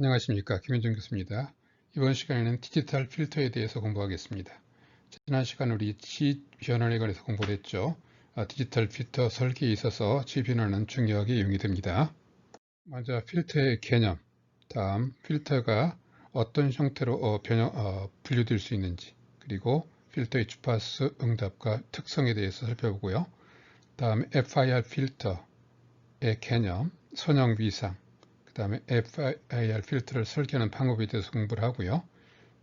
안녕하십니까, 김현정 교수입니다. 이번 시간에는 디지털 필터에 대해서 공부하겠습니다. 지난 시간 우리 지변환에 관해서 공부를 했죠. 디지털 필터 설계에 있어서 지변환은 중요하게 이용이 됩니다. 먼저 필터의 개념, 다음 필터가 어떤 형태로 분류될 수 있는지, 그리고 필터의 주파수 응답과 특성에 대해서 살펴보고요. 다음 FIR 필터의 개념, 선형 위상, 그 다음에 FIR 필터를 설계하는 방법에 대해서 공부를 하고요.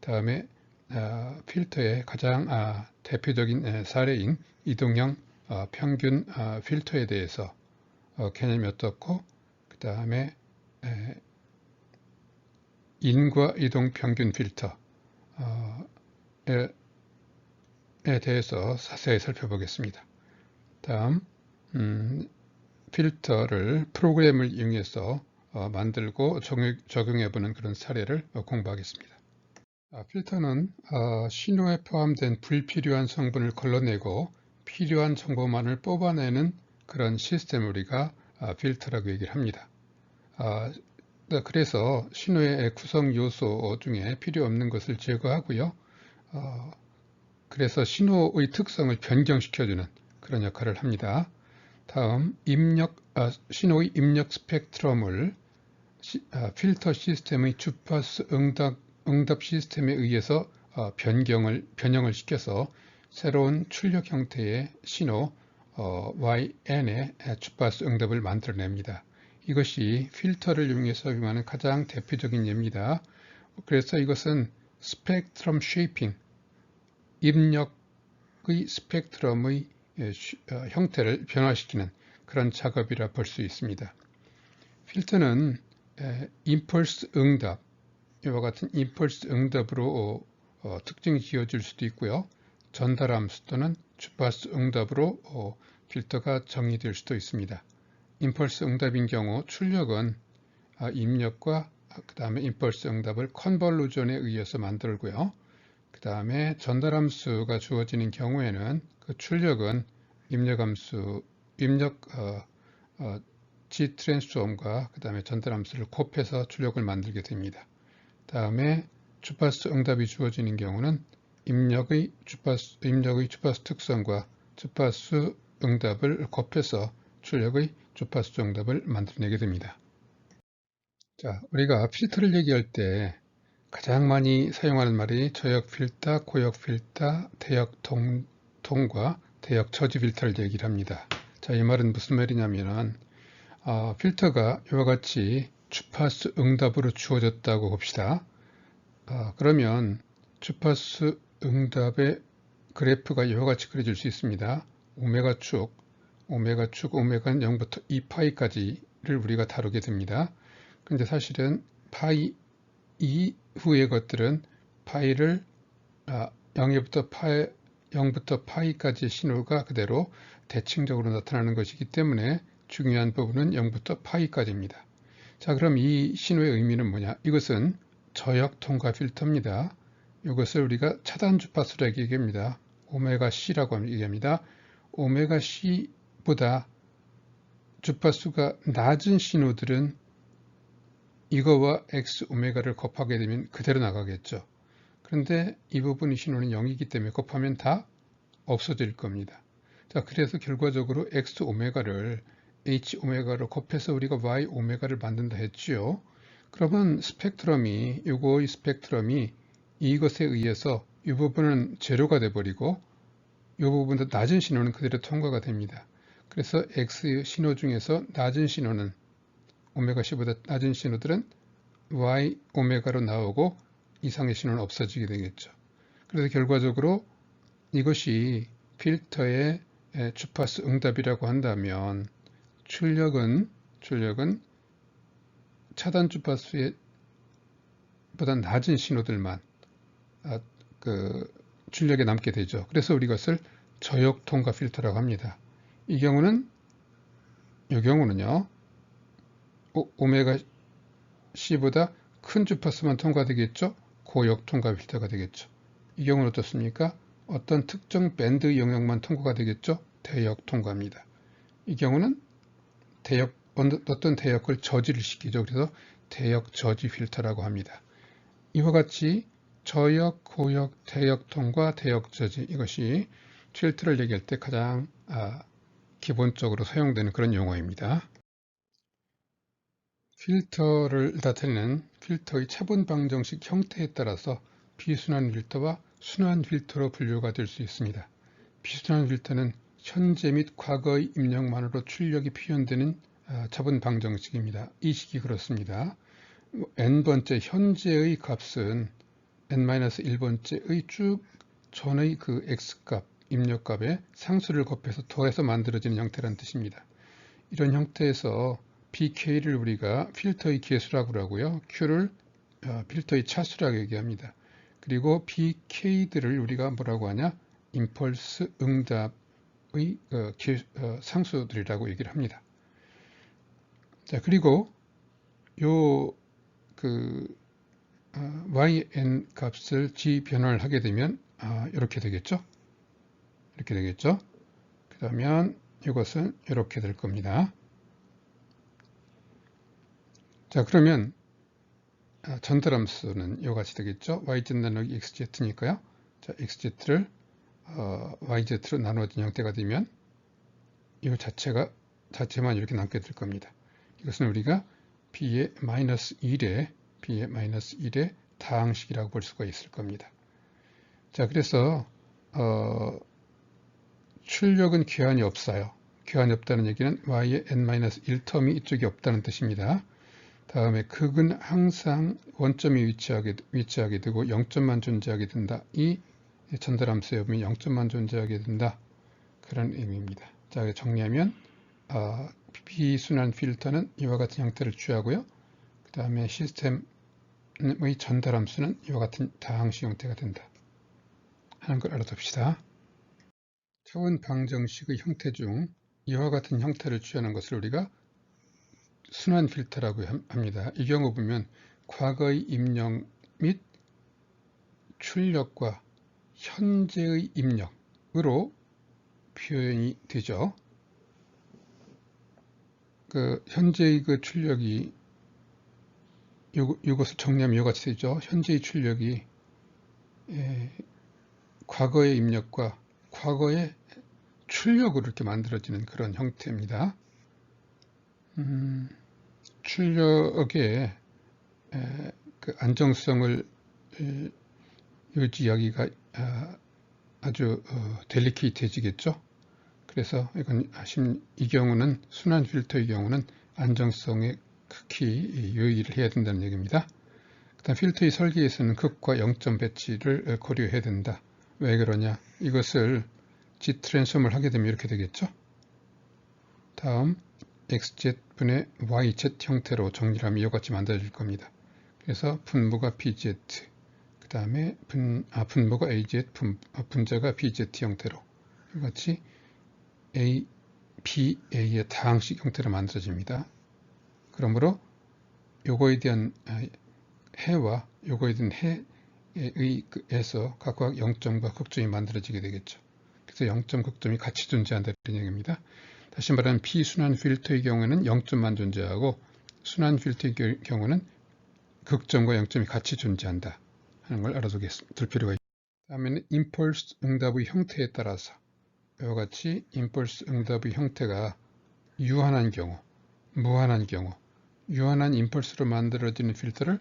다음에 필터의 가장 대표적인 사례인 이동형 평균 필터에 대해서 개념이 어떻고, 그 다음에 인과 이동 평균 필터에 대해서 자세히 살펴보겠습니다. 다음 필터를 프로그램을 이용해서 만들고 적용해보는 그런 사례를 공부하겠습니다. 필터는 신호에 포함된 불필요한 성분을 걸러내고 필요한 정보만을 뽑아내는 그런 시스템을 우리가 필터라고 얘기를 합니다. 그래서 신호의 구성 요소 중에 필요 없는 것을 제거하고요. 그래서 신호의 특성을 변경시켜주는 그런 역할을 합니다. 다음 신호의 입력 스펙트럼을 필터 시스템의 주파수 응답 시스템에 의해서 변형을 시켜서 새로운 출력 형태의 신호 YN의 주파수 응답을 만들어냅니다. 이것이 필터를 이용해서 이용하는 가장 대표적인 예입니다. 그래서 이것은 스펙트럼 쉐이핑, 입력의 스펙트럼의 형태를 변화시키는 그런 작업이라 볼 수 있습니다. 필터는 임펄스 응답, 이와 같은 임펄스 응답으로 특징이 지어질 수도 있고요. 전달함수 또는 주파수 응답으로 필터가 정의될 수도 있습니다. 임펄스 응답인 경우 출력은 입력과 그 다음에 임펄스 응답을 컨볼루전에 의해서 만들고요. 그 다음에 전달함수가 주어지는 경우에는 그 출력은 입력 G 트랜스폼과 그 다음에 전달함수를 곱해서 출력을 만들게 됩니다. 다음에 주파수 응답이 주어지는 경우는 입력의 주파수 특성과 주파수 응답을 곱해서 출력의 주파수 응답을 만들어내게 됩니다. 자, 우리가 필터를 얘기할 때 가장 많이 사용하는 말이 저역 필터, 고역 필터, 대역 통과, 대역 저지 필터를 얘기를 합니다. 자, 이 말은 무슨 말이냐면은 필터가 이와 같이 주파수 응답으로 주어졌다고 봅시다. 그러면 주파수 응답의 그래프가 이와 같이 그려질 수 있습니다. 오메가축, 오메가는 0부터 2파이까지를 우리가 다루게 됩니다. 근데 사실은 파이 이후의 것들은 파이를 0부터 파이까지의 신호가 그대로 대칭적으로 나타나는 것이기 때문에 중요한 부분은 0부터 파이까지입니다. 자, 그럼 이 신호의 의미는 뭐냐? 이것은 저역 통과 필터입니다. 이것을 우리가 차단 주파수라고 얘기합니다. 오메가 C라고 얘기합니다. 오메가 C보다 주파수가 낮은 신호들은 이거와 X 오메가를 곱하게 되면 그대로 나가겠죠. 그런데 이 부분의 신호는 0이기 때문에 곱하면 다 없어질 겁니다. 자, 그래서 결과적으로 X 오메가를 H 오메가로 곱해서 우리가 Y 오메가를 만든다 했지요. 그러면 요거의 스펙트럼이 이것에 의해서 이 부분은 제로가 돼버리고 이 부분도 낮은 신호는 그대로 통과가 됩니다. 그래서 X 신호 중에서 낮은 신호는 오메가 C보다 낮은 신호들은 Y 오메가로 나오고 이상의 신호는 없어지게 되겠죠. 그래서 결과적으로 이것이 필터의 주파수 응답이라고 한다면 출력은 차단 주파수에 보다 낮은 신호들만 출력에 남게 되죠. 그래서 우리 이것을 저역 통과 필터라고 합니다. 이 경우는요, 오메가 C보다 큰 주파수만 통과되겠죠. 고역 통과 필터가 되겠죠. 이 경우는 어떻습니까? 어떤 특정 밴드 영역만 통과가 되겠죠. 대역 통과입니다. 이 경우는 어떤 대역을 저지를 시키죠. 그래서 대역 저지 필터라고 합니다. 이와 같이 저역, 고역, 대역통과 대역 저지, 이것이 필터를 얘기할 때 가장 기본적으로 사용되는 그런 용어입니다. 필터를 나타내는 필터의 차분 방정식 형태에 따라서 비순환 필터와 순환 필터로 분류가 될 수 있습니다. 비순환 필터는 현재 및 과거의 입력만으로 출력이 표현되는 차분 방정식입니다. 이 식이 그렇습니다. n번째 현재의 값은 n-1번째의 쭉 전의 그 x값, 입력값에 상수를 곱해서 더해서 만들어지는 형태라는 뜻입니다. 이런 형태에서 pk를 우리가 필터의 개수라고 하고요. q를 필터의 차수라고 얘기합니다. 그리고 pk들을 우리가 뭐라고 하냐? 임펄스 응답의 상수들이라고 얘기를 합니다. 자, 그리고 요 yn 값을 g 변환을 하게 되면 이렇게 되겠죠. 이렇게 되겠죠. 그러면 이것은 이렇게 될 겁니다. 자, 그러면 전달함수는 이와 같이 되겠죠. yz 나누기 xz니까요. 자, xz를 yz로 나누어진 형태가 되면 이 자체만 이렇게 남게 될 겁니다. 이것은 우리가 b의 마이너스 1의 다항식이라고 볼 수가 있을 겁니다. 자, 그래서 출력은 귀환이 없어요. 귀환이 없다는 얘기는 y의 n-1텀이 이쪽에 없다는 뜻입니다. 다음에 극은 항상 원점이 위치하게 되고 0점만 존재하게 된다. 이 전달함수에 보면 0점만 존재하게 된다. 그런 의미입니다. 자, 정리하면 비순환 필터는 이와 같은 형태를 취하고요. 그 다음에 시스템의 전달함수는 이와 같은 다항식 형태가 된다 하는 걸 알아둡시다. 차원 방정식의 형태 중 이와 같은 형태를 취하는 것을 우리가 순환 필터라고 합니다. 이 경우 보면 과거의 입력 및 출력과 현재의 입력으로 표현이 되죠. 현재의 출력이 이것을 정리하면 이와 같이 되죠. 현재의 출력이 과거의 입력과 과거의 출력으로 이렇게 만들어지는 그런 형태입니다. 출력의 그 안정성을 유지하기가 아주 델리케이트해지겠죠. 그래서 이 경우는 순환 필터의 경우는 안정성에 극히 유의를 해야 된다는 얘기입니다. 그다음 필터의 설계에서는 극과 0점 배치를 고려해야 된다. 왜 그러냐? 이것을 G 트랜스폼을 하게 되면 이렇게 되겠죠. 다음 xz분의 yz 형태로 정리를 하면 이와 같이 만들어질 겁니다. 그래서 분모가 pz, 그 다음에 분모가 az, 분자가 bz 형태로 이같이 a, ba의 다항식 형태로 만들어집니다. 그러므로 요거에 대한 해와 요거에 대한 해에서 각각 0점과 극점이 만들어지게 되겠죠. 그래서 0점, 극점이 같이 존재한다는 얘기입니다. 다시 말하면 비순환 필터의 경우에는 0점만 존재하고 순환 필터의 경우는 극점과 0점이 같이 존재한다 하는 걸 알아둘 필요가 있습니다. 다음에는 임펄스 응답의 형태에 따라서 이와 같이 임펄스 응답의 형태가 유한한 경우, 무한한 경우, 유한한 임펄스로 만들어지는 필터를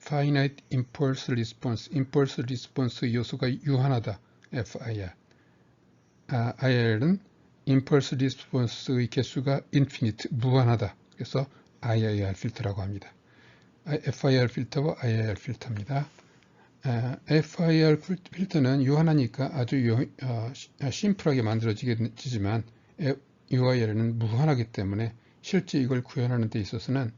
Finite Impulse Response, 임펄스 리스폰스 요소가 유한하다, FIR. IR은 임펄스 리스폰스의 개수가 infinite, 무한하다. 그래서 IIR 필터라고 합니다. FIR 필터와 IIR 필터입니다. FIR 필터는 유한하니까 아주 심플하게 만들어지지만 UIR은 무한하기 때문에 실제 이걸 구현하는 데 있어서는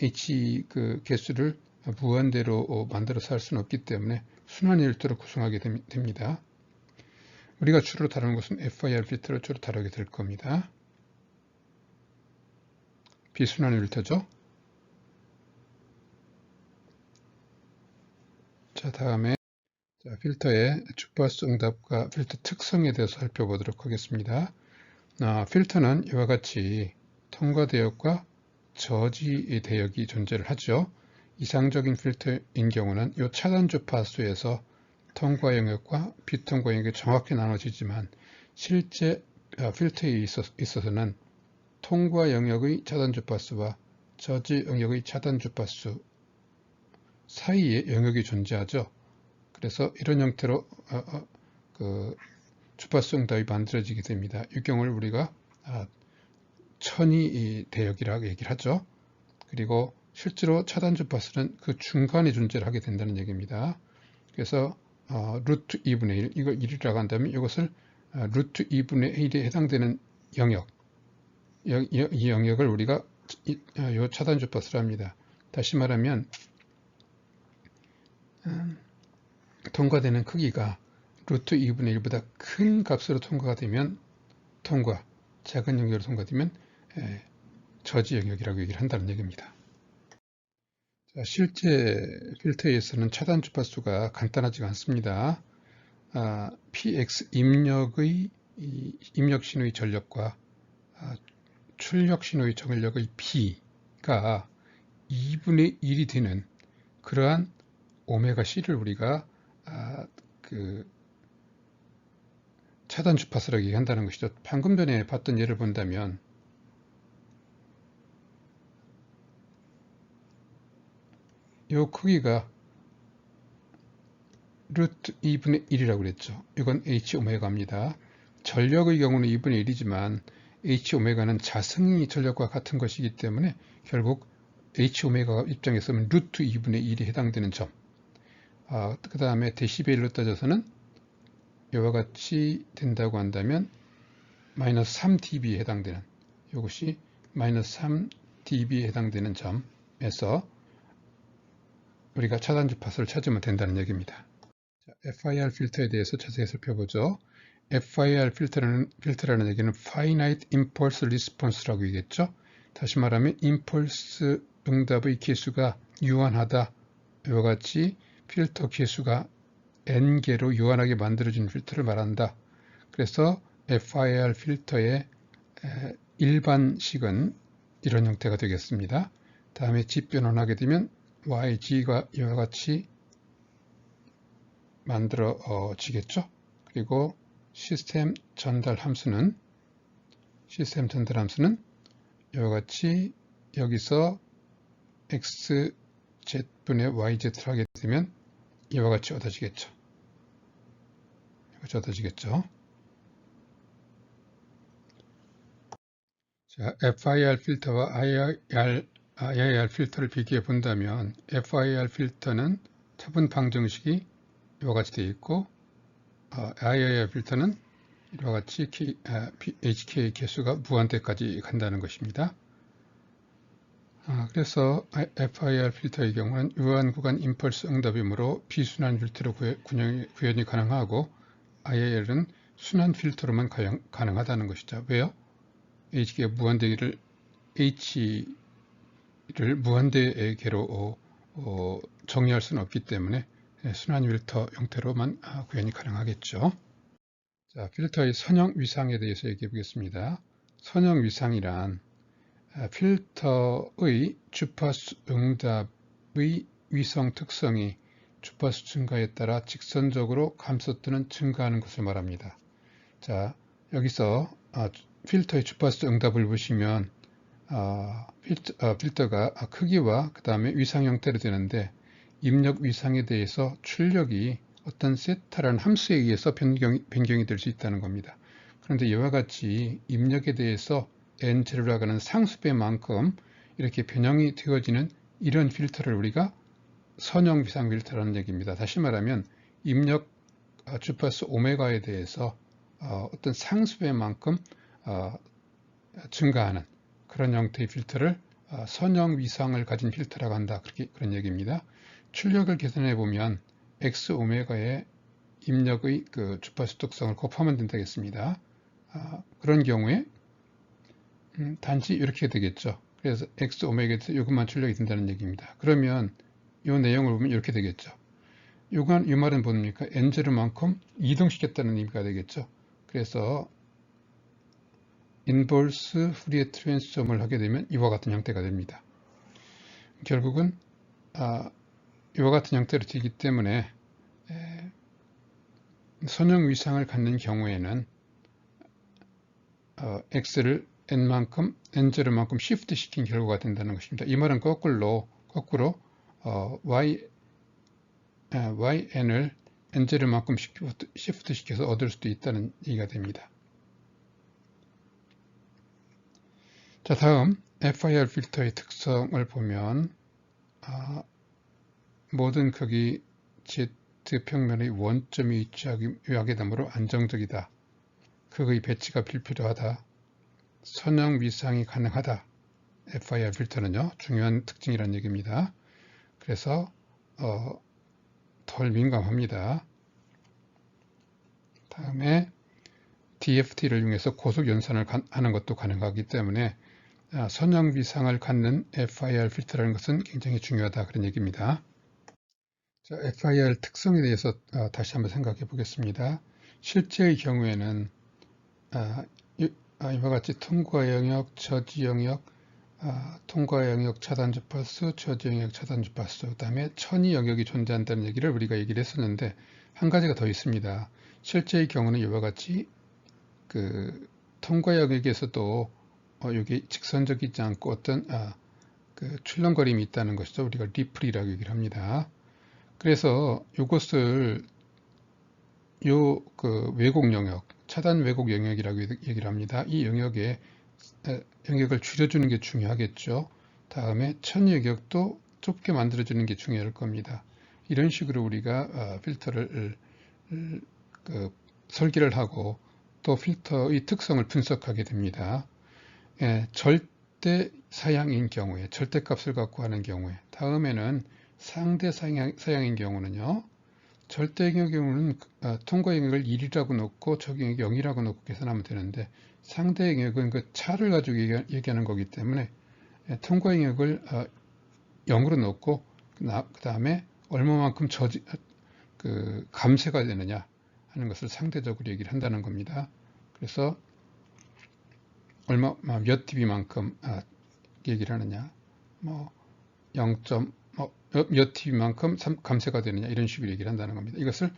H 개수를 무한대로 만들어서 할 수는 없기 때문에 순환 필터로 구성하게 됩니다. 우리가 주로 다루는 것은 FIR 필터를 주로 다루게 될 겁니다. 비순환 필터죠. 자, 다음에 필터의 주파수 응답과 필터 특성에 대해서 살펴보도록 하겠습니다. 필터는 이와 같이 통과 대역과 저지 대역이 존재를 하죠. 이상적인 필터인 경우는 이 차단 주파수에서 통과 영역과 비통과 영역이 정확히 나눠지지만 실제 필터에 있어서는 통과 영역의 차단 주파수와 저지 영역의 차단 주파수 사이에 영역이 존재하죠. 그래서 이런 형태로 그 주파수 응답이 만들어지게 됩니다. 이 경우를 우리가 천이 대역이라고 얘기를 하죠. 그리고 실제로 차단 주파수는 그 중간에 존재를 하게 된다는 얘기입니다. 그래서 루트 2분의 1, 이걸 1이라고 한다면 이것을 루트 2분의 1에 해당되는 영역, 이 영역을 우리가 이 차단 주파수로 합니다. 다시 말하면 통과되는 크기가 루트 2분의 1보다 큰 값으로 통과가 되면 통과, 작은 영역으로 통과되면 저지 영역이라고 얘기를 한다는 얘기입니다. 자, 실제 필터에서는 차단 주파수가 간단하지가 않습니다. PX 입력의 입력 신호의 전력과 출력 신호의 전력의 B가 2분의 1이 되는 그러한 오메가 C를 우리가 그 차단 주파수라고 얘기한다는 것이죠. 방금 전에 봤던 예를 본다면 이 크기가 루트 2분의 1이라고 그랬죠. 이건 H 오메가입니다. 전력의 경우는 2분의 1이지만 H 오메가는 자승이 전력과 같은 것이기 때문에 결국 H 오메가 입장에서는 루트 2분의 1이 해당되는 점. 그 다음에 데시벨로 따져서는 이와 같이 된다고 한다면 마이너스 3dB에 해당되는 이것이 마이너스 3dB에 해당되는 점에서 우리가 차단 주파수를 찾으면 된다는 얘기입니다. 자, FIR 필터에 대해서 자세히 살펴보죠. FIR 필터라는 얘기는 Finite Impulse Response라고 얘기했죠. 다시 말하면 임펄스 응답의 개수가 유한하다. 이와 같이 필터 개수가 n개로 유한하게 만들어진 필터를 말한다. 그래서 FIR 필터의 일반식은 이런 형태가 되겠습니다. 다음에 집 변환하게 되면 YG가 이와 같이 만들어지겠죠. 그리고 시스템 전달 함수는 이와 같이 여기서 XZ분의 YZ를 하게 되면 이와 같이 얻어지겠죠. 자, FIR 필터와 IIR 필터를 비교해 본다면 FIR 필터는 차분 방정식이 이와 같이 되어 있고 IIR 필터는 이와 같이 HK 개수가 무한대까지 간다는 것입니다. 그래서 FIR 필터의 경우는 유한 구간 임펄스 응답이므로 비순환 필터로 구현이 가능하고 IIR은 순환 필터로만 가능하다는 것이죠. 왜요? HK가 무한대를 H를 무한대의 개로 정의할 수는 없기 때문에 순환 필터 형태로만 구현이 가능하겠죠. 자, 필터의 선형 위상에 대해서 얘기해 보겠습니다. 선형 위상이란 필터의 주파수 응답의 위성 특성이 주파수 증가에 따라 직선적으로 감소뜨는 증가하는 것을 말합니다. 자, 여기서 필터의 주파수 응답을 보시면 필터가 크기와 그 다음에 위상 형태로 되는데 입력 위상에 대해서 출력이 어떤 세타라는 함수에 의해서 변경이 될 수 있다는 겁니다. 그런데 이와 같이 입력에 대해서 n제로라고 하는 상수배만큼 이렇게 변형이 되어지는 이런 필터를 우리가 선형 위상 필터라는 얘기입니다. 다시 말하면 입력 주파수 오메가에 대해서 어떤 상수배만큼 증가하는 그런 형태의 필터를 선형 위상을 가진 필터라고 한다. 그런 얘기입니다. 출력을 계산해 보면 x 오메가의 입력의 그 주파수 특성을 곱하면 된다겠습니다. 그런 경우에 단지 이렇게 되겠죠. 그래서 x 오메가에서 이것만 출력이 된다는 얘기입니다. 그러면 이 내용을 보면 이렇게 되겠죠. 이 말은 뭡니까? n제로만큼 이동시켰다는 의미가 되겠죠. 그래서 인버스 푸리에 트랜스폼을 하게 되면 이와 같은 형태가 됩니다. 결국은 이와 같은 형태로 되기 때문에 선형 위상을 갖는 경우에는 x를 n제로만큼 시프트 시킨 결과가 된다는 것입니다. 이 말은 거꾸로 yn을 n제로만큼 시프트 시켜서 얻을 수도 있다는 얘기가 됩니다. 자, 다음 FIR 필터의 특성을 보면 모든 극이 Z평면의 원점이 위치하게 되므로 안정적이다. 극의 배치가 불필요하다. 선형 위상이 가능하다. FIR 필터는요, 중요한 특징이라는 얘기입니다. 그래서 덜 민감합니다. 다음에 DFT를 이용해서 고속 연산을 하는 것도 가능하기 때문에 선형 위상을 갖는 FIR 필터라는 것은 굉장히 중요하다, 그런 얘기입니다. 자, FIR 특성에 대해서 다시 한번 생각해 보겠습니다. 실제의 경우에는 이와 같이 통과 영역, 저지 영역, 통과 영역 차단 주파수, 저지 영역 차단 주파수, 그 다음에 천이 영역이 존재한다는 얘기를 우리가 얘기를 했었는데, 한 가지가 더 있습니다. 실제의 경우는 이와 같이 그 통과 영역에서도 여기 직선적이지 않고 어떤 그 출렁거림이 있다는 것이죠. 우리가 리플이라고 얘기를 합니다. 그래서 이것을 그 왜곡 영역, 차단 왜곡 영역이라고 얘기를 합니다. 이 영역을 줄여주는 게 중요하겠죠. 다음에 천 영역도 좁게 만들어주는 게 중요할 겁니다. 이런 식으로 우리가 필터를 설계를 하고 또 필터의 특성을 분석하게 됩니다. 절대 사양인 경우에, 절대값을 갖고 하는 경우에, 다음에는 상대 사양인 경우는요, 절대 영역의 경우는 통과 영역을 1이라고 놓고 적용역이 0이라고 놓고 계산하면 되는데, 상대 영역은 그 차를 가지고 얘기하는 거기 때문에 통과 영역을 0으로 놓고 그 다음에 얼마만큼 감쇄가 되느냐 하는 것을 상대적으로 얘기를 한다는 겁니다. 그래서 몇 dB만큼 얘기를 하느냐, 뭐 0. 몇 dB만큼 감쇄가 되느냐, 이런 식으로 얘기를 한다는 겁니다. 이것을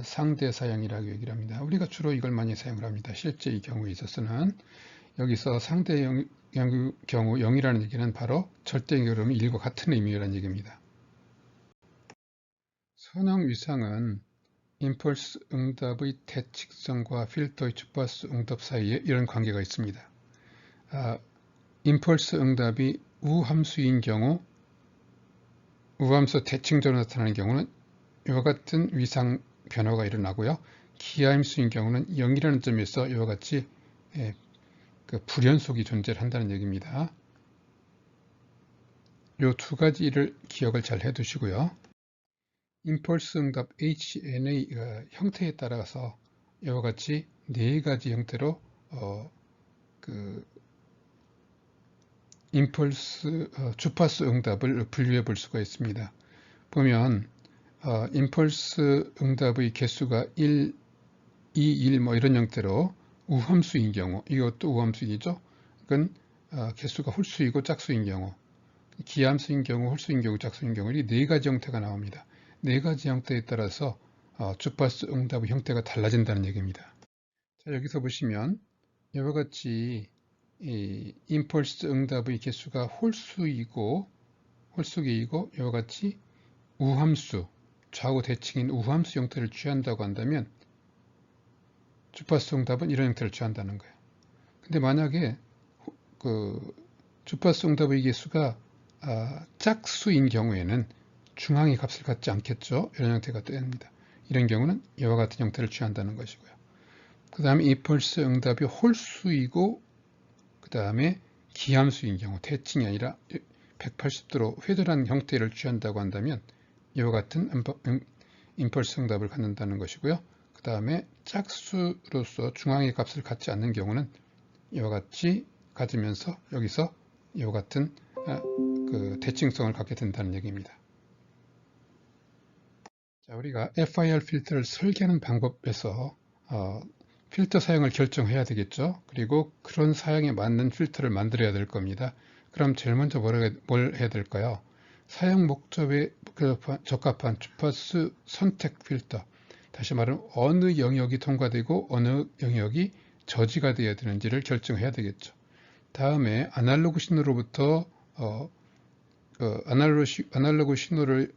상대 사양이라고 얘기를 합니다. 우리가 주로 이걸 많이 사용을 합니다. 실제 이 경우에 있어서는 여기서 상대 경우 0이라는 얘기는 바로 절대 영역은 1과 같은 의미라는 얘기입니다. 선형 위상은 임펄스 응답의 대칙성과 필터의 주파수 응답 사이에 이런 관계가 있습니다. 임펄스 응답이 우함수인 경우, 우함수 대칭적으로 나타나는 경우는 이와 같은 위상 변화가 일어나고요. 기하임수인 경우는 0이라는 점에서 이와 같이 그 불연속이 존재를 한다는 얘기입니다. 이 두 가지를 기억을 잘 해두시고요. 임펄스 응답 HN의 형태에 따라서 이와 같이 네 가지 형태로 임펄스 주파수 응답을 분류해 볼 수가 있습니다. 보면 임펄스 응답의 개수가 1, 2, 1 뭐 이런 형태로 우함수인 경우, 이것도 우함수이죠. 이건 개수가 홀수이고 짝수인 경우, 기함수인 경우, 홀수인 경우, 짝수인 경우, 이 네 가지 형태가 나옵니다. 네 가지 형태에 따라서 주파수 응답의 형태가 달라진다는 얘기입니다. 자, 여기서 보시면 이와 같이 이 임펄스 응답의 개수가 홀수이고 이와 같이 우함수, 좌우 대칭인 우함수 형태를 취한다고 한다면 주파수 응답은 이런 형태를 취한다는 거예요. 근데 만약에 그 주파수 응답의 개수가 짝수인 경우에는 중앙의 값을 갖지 않겠죠. 이런 형태가 됩니다. 이런 경우는 이와 같은 형태를 취한다는 것이고요. 그 다음에 임펄스 응답이 홀수이고 그 다음에 기함수인 경우, 대칭이 아니라 180도로 회돌한 형태를 취한다고 한다면 이와 같은 임펄스 응답을 갖는다는 것이고요. 그 다음에 짝수로서 중앙의 값을 갖지 않는 경우는 이와 같이 가지면서 여기서 이와 같은 그 대칭성을 갖게 된다는 얘기입니다. 자, 우리가 FIR 필터를 설계하는 방법에서 필터 사용을 결정해야 되겠죠. 그리고 그런 사용에 맞는 필터를 만들어야 될 겁니다. 그럼 제일 먼저 뭘 해야 될까요? 사용 목적에 적합한 주파수 선택 필터. 다시 말하면 어느 영역이 통과되고 어느 영역이 저지가 되어야 되는지를 결정해야 되겠죠. 다음에 아날로그 신호로부터 아날로그 신호를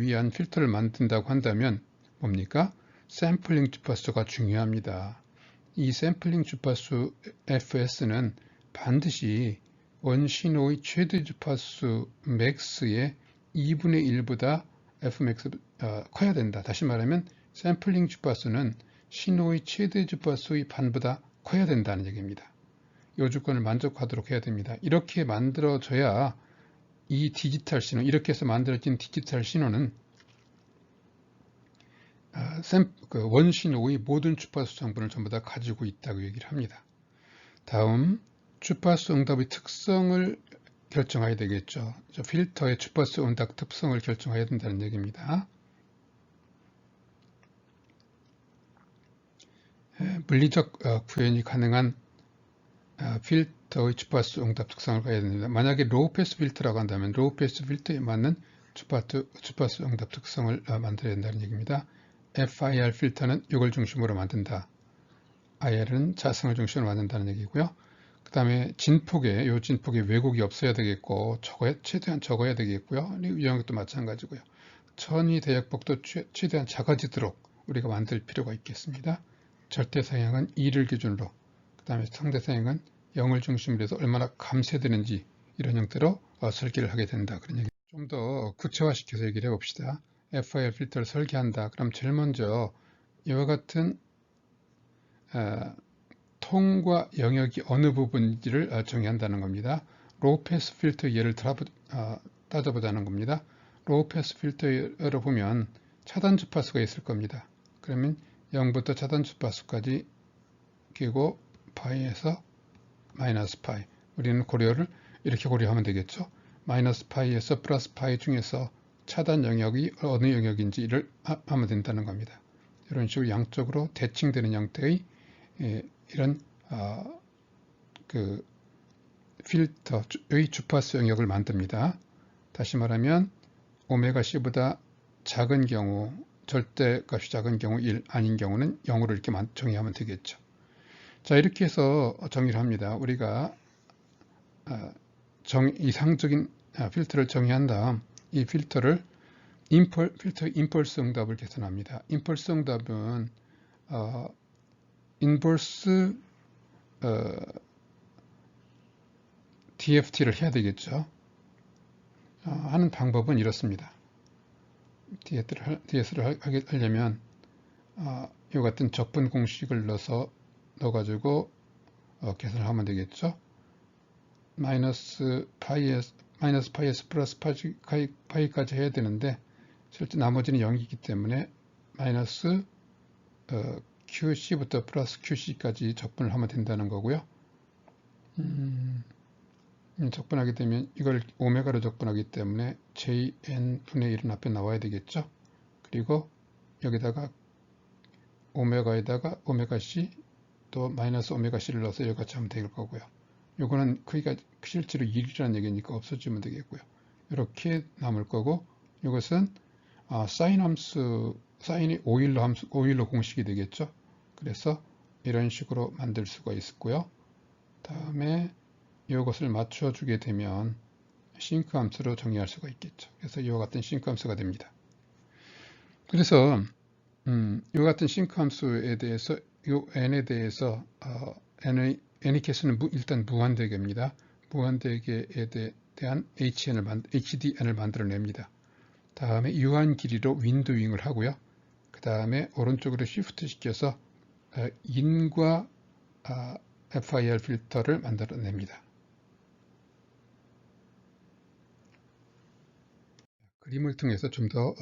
위한 필터를 만든다고 한다면 뭡니까? 샘플링 주파수가 중요합니다. 이 샘플링 주파수 fs는 반드시 원 신호의 최대 주파수 max의 2분의 1보다 fmax 커야 된다. 다시 말하면 샘플링 주파수는 신호의 최대 주파수의 반보다 커야 된다는 얘기입니다. 이 조건을 만족하도록 해야 됩니다. 이렇게 만들어져야 이 디지털 신호, 이렇게 해서 만들어진 디지털 신호는 원 신호의 모든 주파수 성분을 전부 다 가지고 있다고 얘기를 합니다. 다음, 주파수 응답의 특성을 결정해야 되겠죠. 필터의 주파수 응답 특성을 결정해야 된다는 얘기입니다. 물리적 구현이 가능한 필터의 주파수 응답 특성을 가야 됩니다. 만약에 로우 패스 필터라고 한다면 로우 패스 필터에 맞는 주파수 응답 특성을 만들어야 된다는 얘기입니다. FIR 필터는 이걸 중심으로 만든다. IR은 자성을 중심으로 만든다는 얘기고요. 그 다음에 진폭에 왜곡이 없어야 되겠고 최대한 적어야 되겠고요. 유형도 마찬가지고요. 천위 대역폭도 최대한 작아지도록 우리가 만들 필요가 있겠습니다. 절대 사양은 2를 기준으로, 그 다음에 상대 사양은 0을 중심으로 해서 얼마나 감쇄되는지 이런 형태로 설계를 하게 된다. 그런 얘기. 좀 더 구체화시켜서 얘기를 해봅시다. FIR 필터를 설계한다. 그럼 제일 먼저 이와 같은 통과 영역이 어느 부분인지를 정의한다는 겁니다. 로우 패스 필터 예를 따져보자는 겁니다. 로우 패스 필터를 보면 차단 주파수가 있을 겁니다. 그러면 0부터 차단 주파수까지 끼고 파이에서 마이너스 파이. 우리는 고려를 이렇게 고려하면 되겠죠. 마이너스 파이에서 플러스 파이 중에서 차단 영역이 어느 영역인지를 하면 된다는 겁니다. 이런 식으로 양쪽으로 대칭되는 형태의 이런 필터의 주파수 영역을 만듭니다. 다시 말하면 오메가 C보다 작은 경우, 절대값이 작은 경우 1, 아닌 경우는 0으로 이렇게 정의하면 되겠죠. 자, 이렇게 해서 정의를 합니다. 우리가 이상적인 필터를 정의한 다음 이 필터 임펄스 응답을 계산합니다. 임펄스 응답은 인버스 DFT를 해야 되겠죠. 하는 방법은 이렇습니다. DS를 하려면 이 같은 적분 공식을 넣어가지고 계산을 하면 되겠죠. 마이너스 파이에서 플러스 파이까지 해야 되는데 실제 나머지는 0이기 때문에 마이너스 QC부터 플러스 QC까지 적분을 하면 된다는 거고요. 적분하게 되면 이걸 오메가로 적분하기 때문에 JN분의 1은 앞에 나와야 되겠죠. 그리고 여기다가 오메가에다가 오메가 C 또 마이너스 오메가 C를 넣어서 여기 같이 하면 될 거고요. 요거는 크기가 실제로 1이라는 얘기니까 없어지면 되겠고요. 이렇게 남을 거고 이것은 사인 함수, 사인이 오일러 공식이 되겠죠. 그래서 이런 식으로 만들 수가 있고요. 다음에 이것을 맞춰주게 되면 싱크 함수로 정의할 수가 있겠죠. 그래서 이와 같은 싱크 함수가 됩니다. 그래서 이와 같은 싱크 함수에 대해서 이 n에 대해서 n의 개수는 일단 무한대계입니다. 무한대계에 대한 HDN을 만들어냅니다. 다음에 유한 길이로 윈도잉을 하고요. 그 다음에 오른쪽으로 시프트 시켜서 인과 FIR 필터를 만들어냅니다. 그림을 통해서 좀 더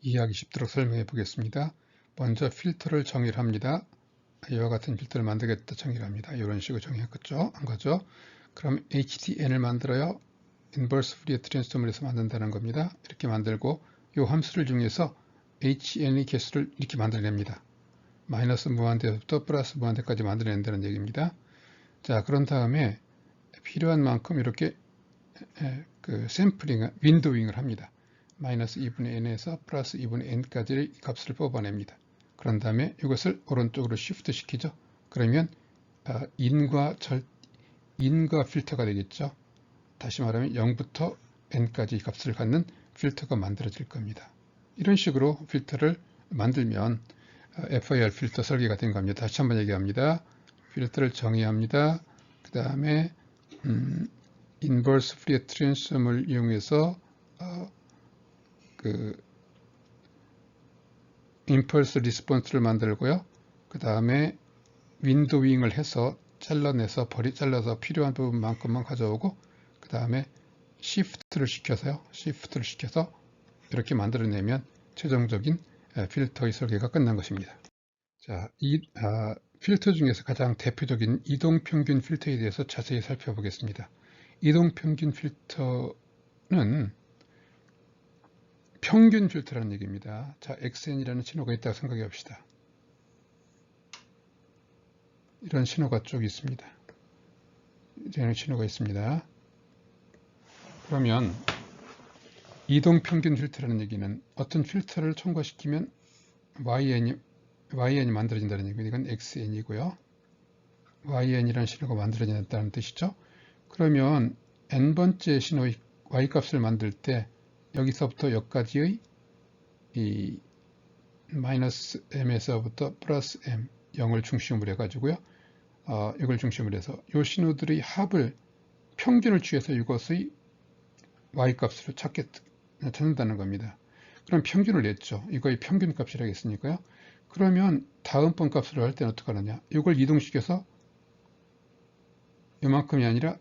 이해하기 쉽도록 설명해 보겠습니다. 먼저 필터를 정의를 합니다. 이와 같은 필터를 만들겠다 정의를 합니다. 이런 식으로 정의했겠죠? 한 거죠. 그럼 HDN을 만들어요. 인버스 푸리어 트랜스폼을 해서 만든다는 겁니다. 이렇게 만들고 이 함수를 중에서 HN의 개수를 이렇게 만들어냅니다. 마이너스 무한대부터 플러스 무한대까지 만들어낸다는 얘기입니다. 자, 그런 다음에 필요한 만큼 이렇게 그 샘플링, 윈도잉을 합니다. 마이너스 2분의 n에서 플러스 2분의 n까지의 값을 뽑아냅니다. 그런 다음에 이것을 오른쪽으로 시프트 시키죠. 그러면 인과 필터가 되겠죠. 다시 말하면 0부터 n까지 값을 갖는 필터가 만들어질 겁니다. 이런 식으로 필터를 만들면 FIR 필터 설계가 된 겁니다. 다시 한번 얘기합니다. 필터를 정의합니다. 그 다음에 인버스 프리에 트랜스폼을 이용해서 그 임펄스 리스폰스를 만들고요. 그 다음에 윈도잉을 해서 잘라서 필요한 부분만큼만 가져오고 그 다음에 시프트를 시켜서 이렇게 만들어내면 최종적인 필터의 설계가 끝난 것입니다. 자, 필터 중에서 가장 대표적인 이동평균 필터에 대해서 자세히 살펴보겠습니다. 이동평균 필터는 평균 필터라는 얘기입니다. 자, XN이라는 신호가 있다고 생각해 봅시다. 이런 신호가 쭉 있습니다. 이런 신호가 있습니다. 그러면 이동평균 필터라는 얘기는 어떤 필터를 첨가시키면 YN이 만들어진다는 얘기입니다. 이건 XN이고요. YN이라는 신호가 만들어진다는 뜻이죠. 그러면 n번째 신호의 Y값을 만들 때 여기서부터 여기까지의 이 마이너스 m에서부터 플러스 m 0을 중심으로 해가지고요. 이걸 중심으로 해서 이 신호들의 합을 평균을 취해서 이것의 Y값으로 찾는다는 겁니다. 그럼 평균을 냈죠. 이거의 평균 값이라고 했으니까요. 그러면 다음번 값으로 할 때는 어떻게 하느냐. 이걸 이동시켜서 이만큼이 아니라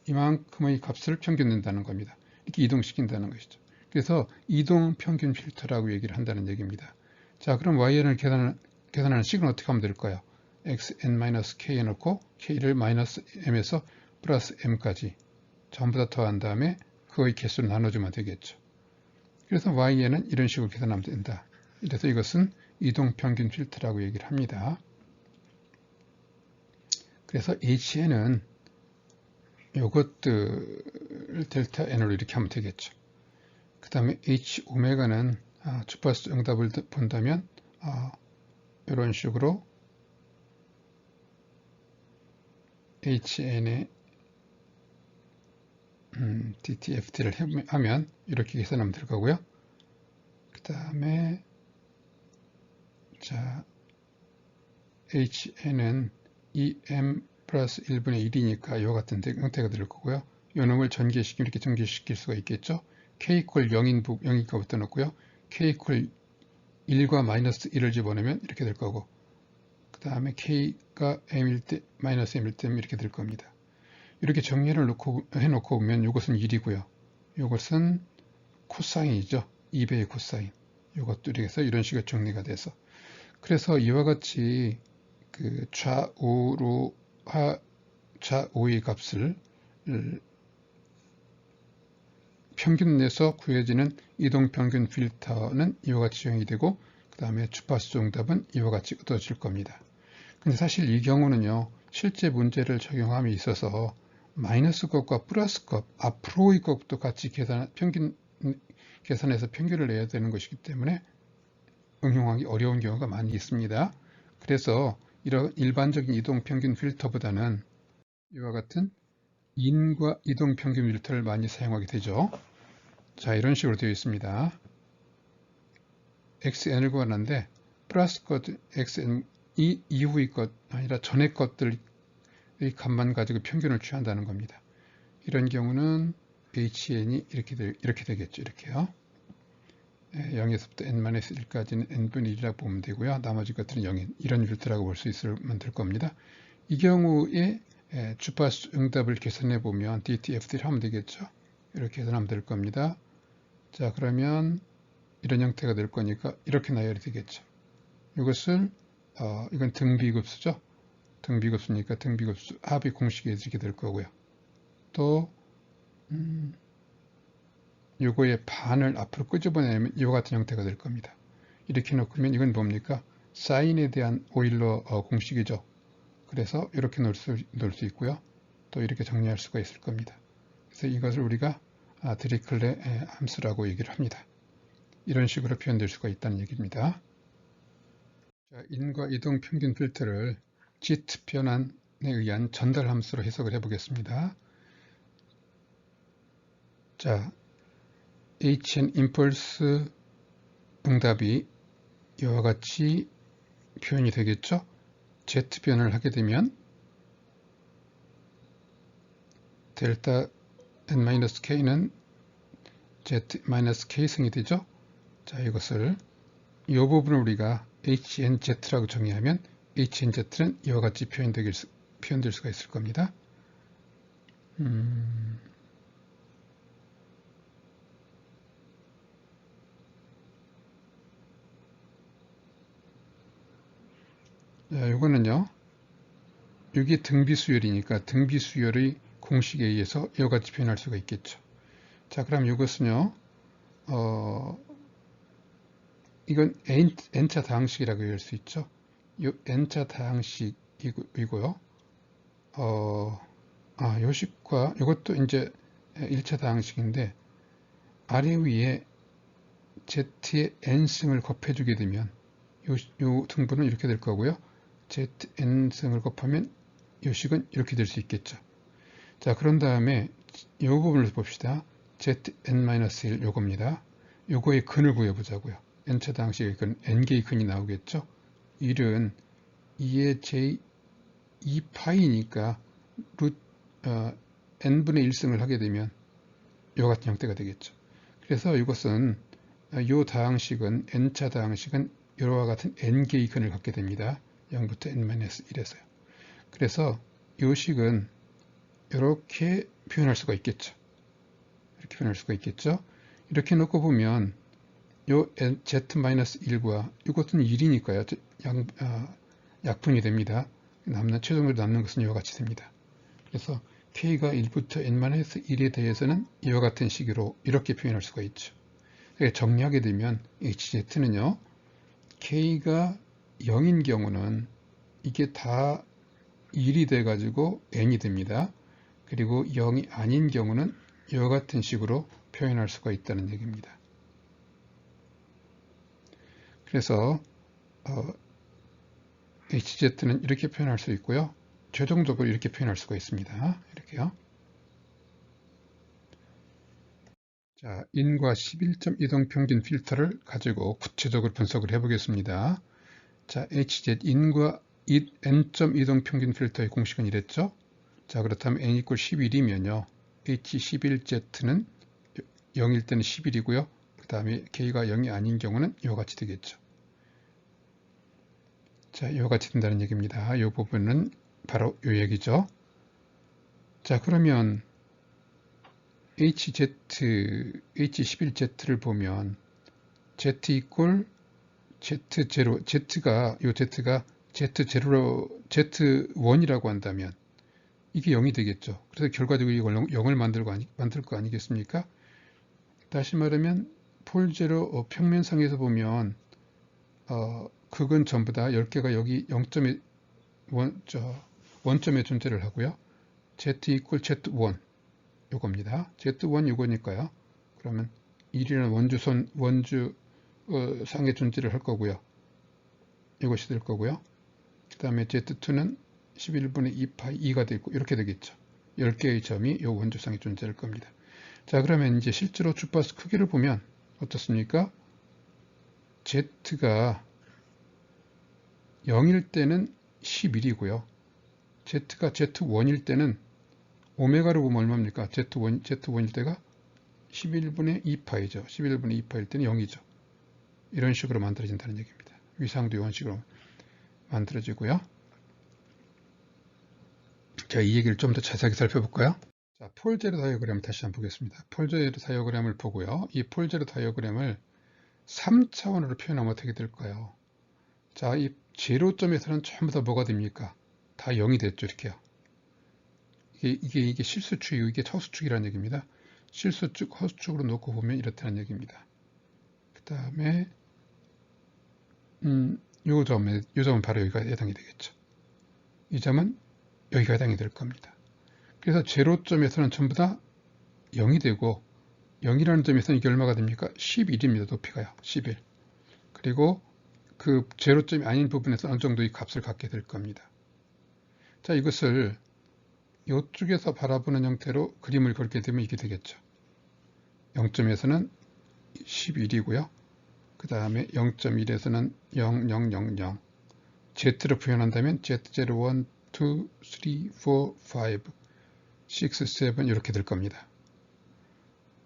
이만큼의 값을 평균 낸다는 겁니다. 이렇게 이동시킨다는 것이죠. 그래서 이동 평균 필터라고 얘기를 한다는 얘기입니다. 자, 그럼 YN을 계산하는 식은 어떻게 하면 될까요? xn-k 해놓고 k를 마이너스 m에서 플러스 m까지 전부 다 더한 다음에 그의 개수를 나눠주면 되겠죠. 그래서 YN은 이런 식으로 계산하면 된다. 이래서 이것은 이동평균 필터라고 얘기를 합니다. 그래서 HN은 요것들 델타 N으로 이렇게 하면 되겠죠. 그 다음에 H 오메가는 주파수 응답을 본다면 이런 식으로 HN의 DTFT를 하면 이렇게 계산하면 될 거고요. 그 다음에 자 HN은 2m 플러스 1분의 1이니까 이와 같은 형태가 될 거고요. 이 놈을 이렇게 전개시킬 수가 있겠죠. k 이퀄 0이니까부터 넣고요. k 이퀄 1과 마이너스 1을 집어넣으면 이렇게 될 거고 그 다음에 k가 m일 때 마이너스 m일 때 이렇게 될 겁니다. 이렇게 정리를 해놓고 보면 이것은 1이고요. 이것은 코사인이죠. 2배의 코사인. 이것도 이렇게 해서 이런 식으로 정리가 돼서 그래서 이와 같이 그 좌우의 값을 평균 내서 구해지는 이동평균 필터는 이와 같이 적용이 되고 그 다음에 주파수 정답은 이와 같이 얻어질 겁니다. 근데 사실 이 경우는요. 실제 문제를 적용함에 있어서 마이너스 값과 플러스 값, 앞으로의 값도 같이 계산해서 평균을 내야 되는 것이기 때문에 응용하기 어려운 경우가 많이 있습니다. 그래서 이런 일반적인 이동평균 필터보다는 이와 같은 인과 이동평균 필터를 많이 사용하게 되죠. 자, 이런 식으로 되어 있습니다. xn을 구하는데 플러스 것 xn 이후의 것 아니라 전의 것들의 값만 가지고 평균을 취한다는 겁니다. 이런 경우는 hn이 이렇게 되겠죠. 이렇게요. 0에서부터 n-1까지는 n분의 1이라고 보면 되고요. 나머지 것들은 0인 이런 필터라고 볼 수 있으면 될 겁니다. 이 경우에 주파수 응답을 계산해 보면 DTFT를 하면 되겠죠. 이렇게 계산하면 될 겁니다. 자, 그러면 이런 형태가 될 거니까 이렇게 나열이 되겠죠. 이것을 이건 등비급수죠. 등비급수니까 등비급수 합의 공식이 이렇게 될 거고요. 또 요거의 반을 앞으로 끄집어내면 이와 같은 형태가 될 겁니다. 이렇게 놓으면 이건 뭡니까? 사인에 대한 오일러 공식이죠. 그래서 이렇게 놓을 수 있고요. 또 이렇게 정리할 수가 있을 겁니다. 그래서 이것을 우리가 드리클레 함수라고 얘기를 합니다. 이런 식으로 표현될 수가 있다는 얘기입니다. 자, 인과 이동 평균 필터를 JIT 변환에 의한 전달 함수로 해석을 해보겠습니다. 자, HN 임펄스 응답이 이와 같이 표현이 되겠죠. Z 변환을 하게 되면 델타 n-k는 z-k승이 되죠. 자, 이것을 이 부분을 우리가 HNZ라고 정의하면 HNZ는 이와 같이 표현될 수가 있을 겁니다. 자, 이거는요. 이게 등비수열이니까 등비수열의 공식에 의해서 이와 같이 표현할 수가 있겠죠. 자, 그럼 이것은요. 이건 n차 다항식이라고 할 수 있죠. 이 n차 다항식이고요. 요식과 이것도 이제 1차 다항식인데 아래 위에 z의 n승을 곱해주게 되면 요 등분은 이렇게 될 거고요. zn승을 곱하면 요식은 이렇게 될 수 있겠죠. 자, 그런 다음에 이 부분을 봅시다. zn-1 요겁니다. 요거의 근을 구해보자고요. n차 다항식의 근, n개의 근이 나오겠죠. 1은 2의 j 2파이니까 n분의 1승을 하게 되면 이와 같은 형태가 되겠죠. 그래서 이것은 이 다항식은 n차 다항식은 이와 같은 n개의 근을 갖게 됩니다. 0부터 n-1에서요. 그래서 이 식은 이렇게 표현할 수가 있겠죠. 이렇게 표현할 수가 있겠죠. 이렇게 놓고 보면 요 z-1과 이것은 1이니까요. 약분이 됩니다. 최종적으로 남는 것은 이와 같이 됩니다. 그래서 k가 1부터 n-1에 대해서는 이와 같은 식으로 이렇게 표현할 수가 있죠. 정리하게 되면 hz는요. k가 0인 경우는 이게 다 1이 돼가지고 n이 됩니다. 그리고 0이 아닌 경우는 이와 같은 식으로 표현할 수가 있다는 얘기입니다. 그래서 hz는 이렇게 표현할 수 있고요. 최종적으로 이렇게 표현할 수가 있습니다. 이렇게요. 자, 인과 11점 이동평균 필터를 가지고 구체적으로 분석을 해보겠습니다. 자, hz 인과 n점 이동평균 필터의 공식은 이랬죠. 자, 그렇다면 n 이퀄 11이면요. h11z는 0일 때는 11이고요. 그 다음에 k가 0이 아닌 경우는 이와 같이 되겠죠. 자, 이와 같이 된다는 얘기입니다. 이 부분은 바로 이 얘기죠. 자, 그러면 h11z를 보면 z 이퀄 z0, z가 z0로 z1이라고 한다면 이게 0이 되겠죠. 그래서 결과적으로 이걸 0을 만들 거 아니겠습니까? 다시 말하면 폴제로 평면상에서 보면 극은 전부 다 10개가 여기 0점에 원점에 존재를 하고요. z 이퀄 z1 요겁니다. z1 요거니까요. 그러면 1이라는 원주 상에 존재를 할 거고요. 이것이 될 거고요. 그 다음에 z2는 11분의 2파이 2가 되고 이렇게 되겠죠. 10개의 점이 이 원주상에 존재할 겁니다. 자, 그러면 이제 실제로 주파수 크기를 보면 어떻습니까? z가 0일 때는 11이고요. z가 z1일 때는 오메가로 보면 얼마입니까? z1일 때가 11분의 2파이죠. 11분의 2파일 때는 0이죠. 이런 식으로 만들어진다는 얘기입니다. 위상도 이런 식으로 만들어지고요. 자, 이 얘기를 좀 더 자세하게 살펴볼까요? 자, 폴제로 다이어그램을 다시 한번 보겠습니다. 폴제로 다이어그램을 보고요. 이 폴제로 다이어그램을 3차원으로 표현하면 어떻게 될까요? 자, 이 제로점에서는 전부 다 뭐가 됩니까? 다 0이 됐죠, 이렇게요. 이게 실수축이고 이게 허수축이라는 얘기입니다. 실수축, 허수축으로 놓고 보면 이렇다는 얘기입니다. 그 다음에 요 점은 바로 여기가 해당이 되겠죠. 이 점은 여기가 해당이 될 겁니다. 그래서 제로점에서는 전부 다 0이 되고 0이라는 점에서는 이게 얼마가 됩니까? 11입니다. 높이가요. 11. 그리고 그 제로점이 아닌 부분에서 어느 정도의 값을 갖게 될 겁니다. 자, 이것을 이쪽에서 바라보는 형태로 그림을 그리게 되면 이게 되겠죠. 0점에서는 11이고요. 그 다음에 0.1에서는 0, 0, 0, 0. Z로 표현한다면 Z01, 2, 3, 4, 5, 6, 7 이렇게 될 겁니다.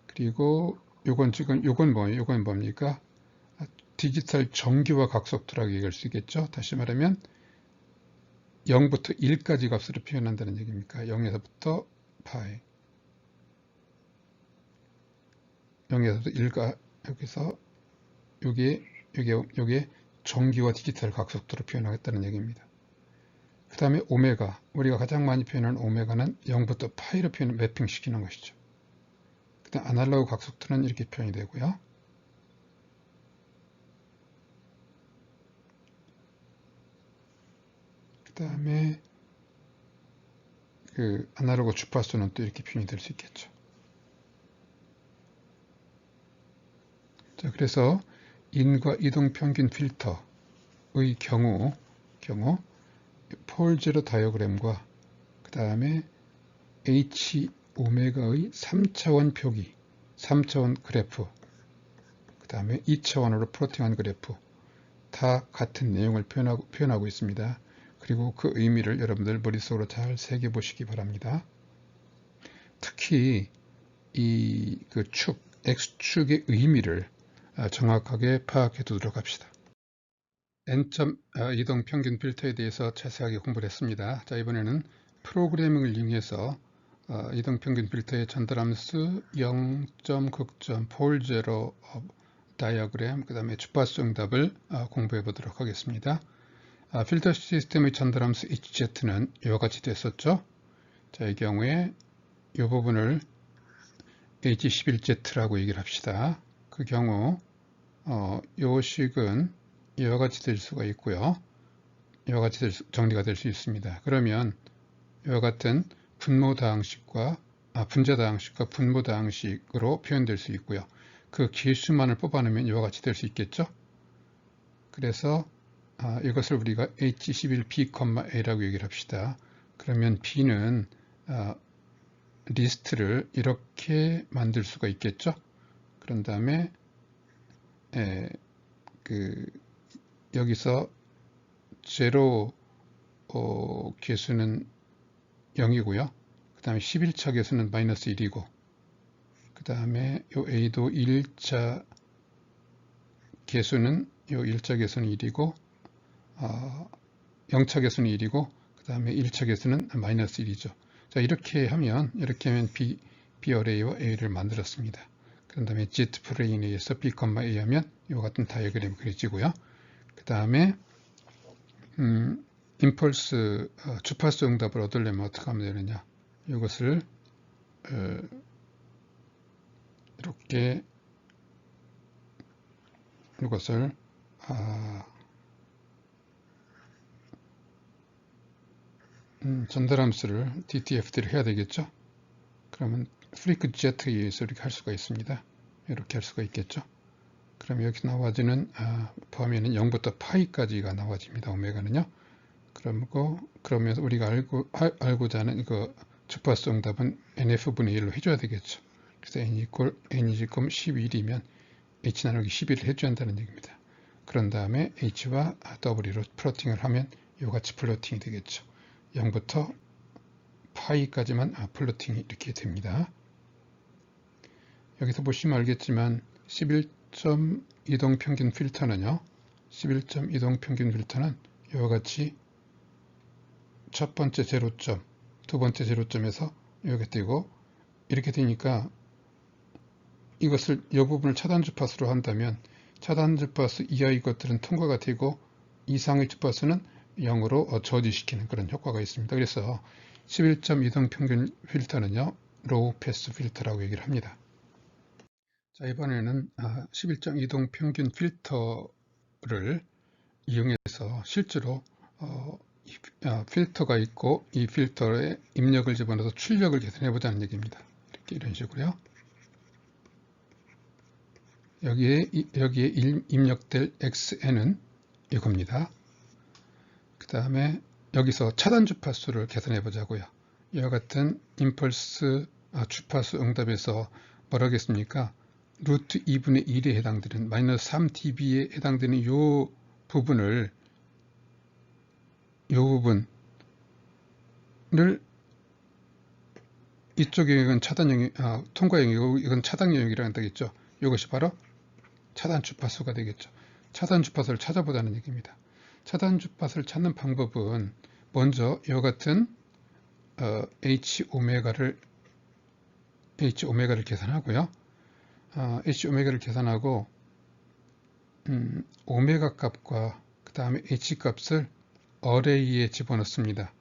그리고 요건 뭐예요? 요건 뭡니까? 디지털 정기화 각속도라고 얘기할 수 있겠죠. 다시 말하면 0부터 1까지 값으로 표현한다는 얘기입니까? 0에서부터 파이 0에서부터 1가 여기서 요게 정기화 디지털 각속도로 표현하겠다는 얘기입니다. 그 다음에 오메가, 우리가 가장 많이 표현하는 오메가는 0부터 파이로 매핑시키는 것이죠. 그 다음 아날로그 각속도는 이렇게 표현이 되고요. 그 다음에 그 아날로그 주파수는 또 이렇게 표현이 될 수 있겠죠. 자, 그래서 인과 이동 평균 필터의 경우 폴 제로 다이어그램과 그 다음에 H 오메가의 3차원 표기, 3차원 그래프, 그 다음에 2차원으로 플로팅한 그래프 다 같은 내용을 표현하고 있습니다. 그리고 그 의미를 여러분들 머릿속으로 잘 새겨보시기 바랍니다. 특히 이 그 X축의 의미를 정확하게 파악해 두도록 합시다. N점 이동 평균 필터에 대해서 자세하게 공부를 했습니다. 자, 이번에는 프로그래밍을 이용해서 이동 평균 필터의 전달함수 0점, 극점, 폴 제로 다이어그램, 그 다음에 주파수 응답을 공부해 보도록 하겠습니다. 필터 시스템의 전달함수 HZ는 이와 같이 됐었죠. 자, 이 경우에 이 부분을 H11Z라고 얘기를 합시다. 그 경우 이 식은 이와 같이 될 수가 있고요. 이와 같이 정리가 될 수 있습니다. 그러면 이와 같은 분자다항식과 분모다항식으로 표현될 수 있고요. 그 개수만을 뽑아내면 이와 같이 될 수 있겠죠. 그래서 이것을 우리가 H11B,A라고 얘기를 합시다. 그러면 B는 리스트를 이렇게 만들 수가 있겠죠. 그런 다음에 여기서 제로 개수는 0이고요. 그 다음에 11차 개수는 마이너스 1이고 그 다음에 요 A도 1차 개수는 1이고 0차 개수는 1이고 그 다음에 1차 개수는 마이너스 1이죠. 자, 이렇게 하면 B 어레이와 A를 만들었습니다. 그런 다음에 Z 플레인에 의해서 B, A 하면 이와 같은 다이어그램이 그려지고요. 그 다음에 임펄스 주파수 응답을 얻으려면 어떻게 하면 되느냐? 이것을 이렇게 이것을 전달함수를 DTFD를 해야 되겠죠. 그러면 프리크 Z에 의해서 이렇게 할 수가 있습니다. 이렇게 할 수가 있겠죠. 그럼 여기 나와지는 범위는 0부터 파이까지가 나와집니다. 오메가는요. 그러면서 우리가 알고자 하는 그 주파수 응답은 NF분의 1로 해줘야 되겠죠. 그래서 N is 11이면 H 나누기 11을 해줘야 한다는 얘기입니다. 그런 다음에 H와 W로 플로팅을 하면 이같이 플로팅이 되겠죠. 0부터 파이까지만 플로팅이 이렇게 됩니다. 여기서 보시면 알겠지만 11점 이동평균 필터는요. 11점 이동평균 필터는 이와 같이 첫 번째 제로점, 두 번째 제로점에서 이렇게 되고 이렇게 되니까 이것을 이 부분을 차단 주파수로 한다면 차단 주파수 이하의 것들은 통과가 되고 이상의 주파수는 0으로 저지시키는 그런 효과가 있습니다. 그래서 11점 이동평균 필터는요. 로우 패스 필터라고 얘기를 합니다. 자, 이번에는 11점 이동평균 필터를 이용해서 실제로 필터가 있고 이 필터에 입력을 집어넣어서 출력을 계산해 보자는 얘기입니다. 이렇게 이런 식으로요. 여기에 입력될 xn은 이겁니다. 그 다음에 여기서 차단 주파수를 계산해 보자고요. 이와 같은 임펄스 주파수 응답에서 뭐라겠습니까? 루트 2분의 1에 해당되는 마이너스 3dB에 해당되는 이 부분을 이쪽 영역은 차단 영역, 통과 영역이고 이건 차단 영역이라고 한다겠죠. 이것이 바로 차단 주파수가 되겠죠. 차단 주파수를 찾아보자는 얘기입니다. 차단 주파수를 찾는 방법은 먼저 이와 같은 H 오메가를 계산하고요. H 오메가를 계산하고 오메가 값과 그 다음에 H 값을 어레이에 집어넣습니다.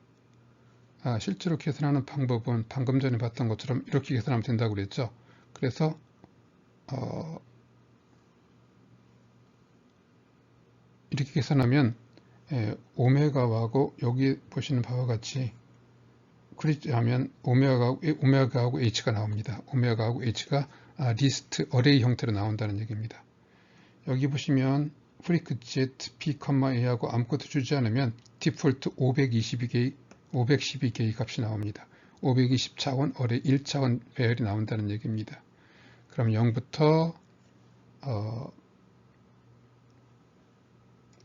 실제로 계산하는 방법은 방금 전에 봤던 것처럼 이렇게 계산하면 된다고 그랬죠. 그래서 이렇게 계산하면 오메가하고 여기 보시는 바와 같이 그리하면 오메가하고 H가 나옵니다. 오메가하고 H가 리스트 어레이 형태로 나온다는 얘기입니다. 여기 보시면 프리크젯 P,A하고 아무것도 주지 않으면 디폴트 512개의 값이 나옵니다. 520차원 어레이 1차원 배열이 나온다는 얘기입니다. 그럼 0부터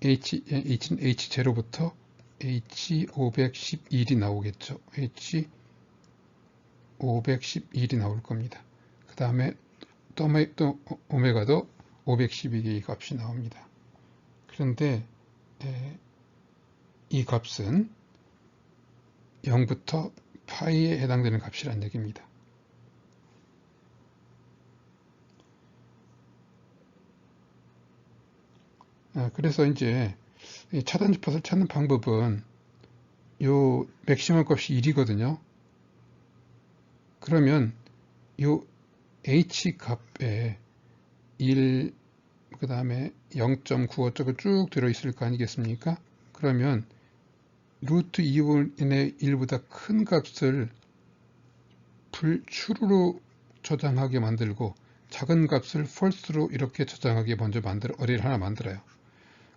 H0부터 H511이 나오겠죠. H511이 나올 겁니다. 그 다음에 또 오메가도 512개의 값이 나옵니다. 그런데 이 값은 0부터 파이에 해당되는 값이란 얘기입니다. 그래서 이제 차단 주파수를 찾는 방법은 요 맥시멈 값이 1이거든요. 그러면 요 H 값에 1, 그 다음에 0.9 어쩌고 쭉 들어있을 거 아니겠습니까? 그러면 루트 2분의 1보다 큰 값을 true로 저장하게 만들고 작은 값을 false로 이렇게 저장하게 먼저 어레이를 하나 만들어요.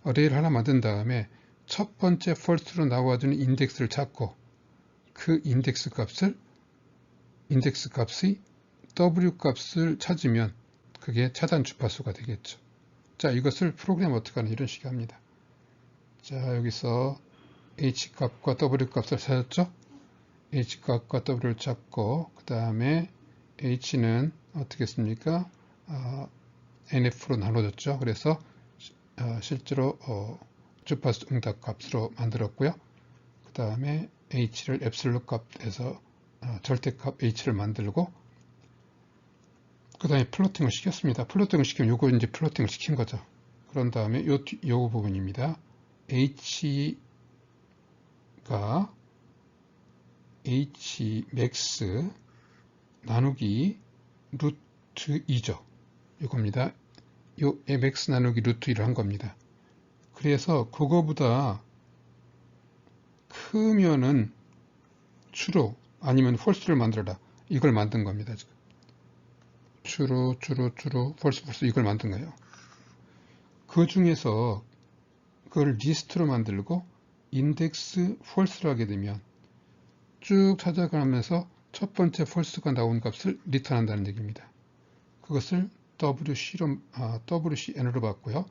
어레이를 하나 만든 다음에 첫 번째 false로 나와주는 인덱스를 찾고 그 인덱스 값의 W 값을 찾으면 그게 차단 주파수가 되겠죠. 자, 이것을 프로그램 어떻게 하는 이런 식으로 합니다. 자, 여기서 H 값과 W 값을 찾았죠? H 값과 W를 찾고 그 다음에 H는 어떻게 했습니까? NF로 나눠졌죠. 그래서 실제로 주파수 응답 값으로 만들었고요. 그 다음에 H를 엡실론 값에서 절대값 H를 만들고 그 다음에 플로팅을 시켰습니다. 플로팅을 시키면 요거 이제 플로팅을 시킨 거죠. 그런 다음에 요 부분입니다. H가 Hmax 나누기 루트 2죠. 이겁니다. 요 Mx 나누기 루트 1을 한 겁니다. 그래서 그거보다 크면은 true로 아니면 false를 만들어라. 이걸 만든 겁니다. 지금. true, false 이걸 만든 거예요. 그 중에서 그걸 리스트로 만들고 인덱스 false를 하게 되면 쭉 찾아가면서 첫 번째 false가 나온 값을 리턴한다는 얘기입니다. 그것을 WCN으로 봤고요.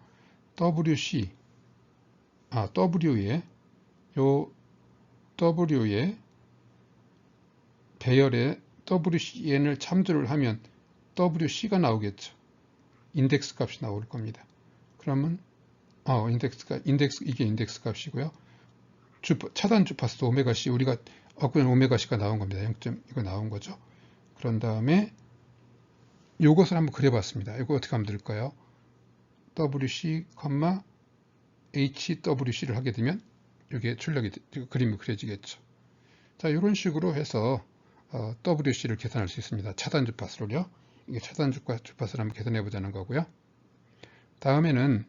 W의 배열에 WCN을 참조를 하면 WC가 나오겠죠. 인덱스 값이 나올 겁니다. 그러면 이게 인덱스 값이고요. 차단 주파수 오메가 C 우리가 그냥 오메가 C가 나온 겁니다. 0. 이거 나온 거죠. 그런 다음에 이것을 한번 그려봤습니다. 이거 어떻게 하면 될까요? WC, HWC를 하게 되면 이게 그림이 그려지겠죠. 자, 이런 식으로 해서 WC를 계산할 수 있습니다. 차단 주파수를요. 이게 차단 주파수를 한번 계산해 보자는 거고요. 다음에는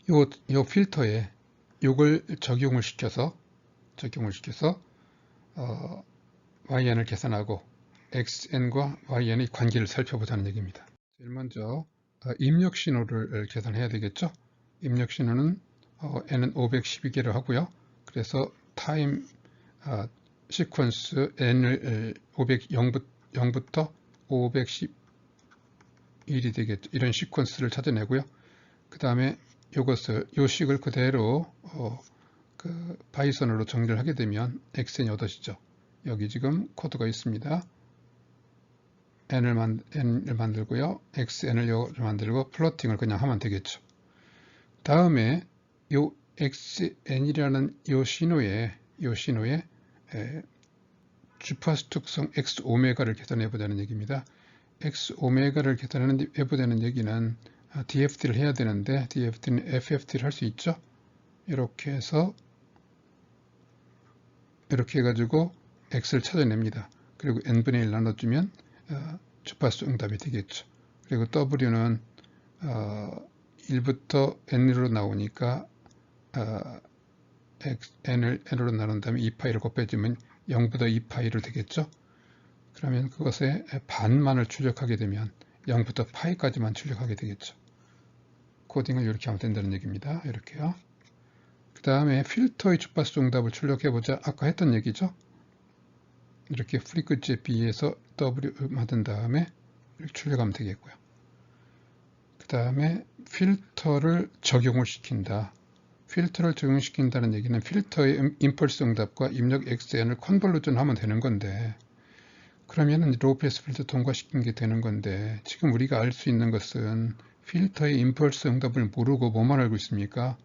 요 필터에 요걸 적용을 시켜서 YN을 계산하고 XN과 YN의 관계를 살펴보자는 얘기입니다. 제일 먼저 입력 신호를 계산해야 되겠죠. 입력 신호는 N은 512개로 하고요. 그래서 타임 시퀀스 N을 0부터 511이 되겠죠. 이런 시퀀스를 찾아내고요. 그 다음에 요 식을 그대로 그 바이썬으로 정리를 하게 되면 xn이 얻어지죠. 여기 지금 코드가 있습니다. n을 만들고요. xn을 만들고 플로팅을 그냥 하면 되겠죠. 다음에 요 xn이라는 요 신호에 주파수 특성 x오메가를 계산해 보자는 얘기입니다. x오메가를 계산해 보자는 얘기는 DFT를 해야 되는데 DFT는 FFT를 할 수 있죠. 이렇게 해서 이렇게 해가지고 x를 찾아냅니다. 그리고 n분의 1 나눠주면 주파수 응답이 되겠죠. 그리고 w는 1부터 n으로 나오니까 n을 n으로 나눈 다음에 2파이를 곱해주면 0부터 2파이로 되겠죠. 그러면 그것의 반만을 출력하게 되면 0부터 파이까지만 출력하게 되겠죠. 코딩을 이렇게 하면 된다는 얘기입니다. 이렇게요. 그 다음에 필터의 주파수 응답을 출력해보자. 아까 했던 얘기죠. 이렇게 프리퀀시에 비해서 W 만든 다음에 이렇게 출력하면 되겠고요. 그 다음에 필터를 적용을 시킨다. 필터를 적용시킨다는 얘기는 필터의 임펄스 응답과 입력 XN을 컨볼루션 하면 되는 건데, 그러면은 로우 패스 필터 통과시킨 게 되는 건데, 지금 우리가 알 수 있는 것은 필터의 임펄스 응답을 모르고 뭐만 알고 있습니까?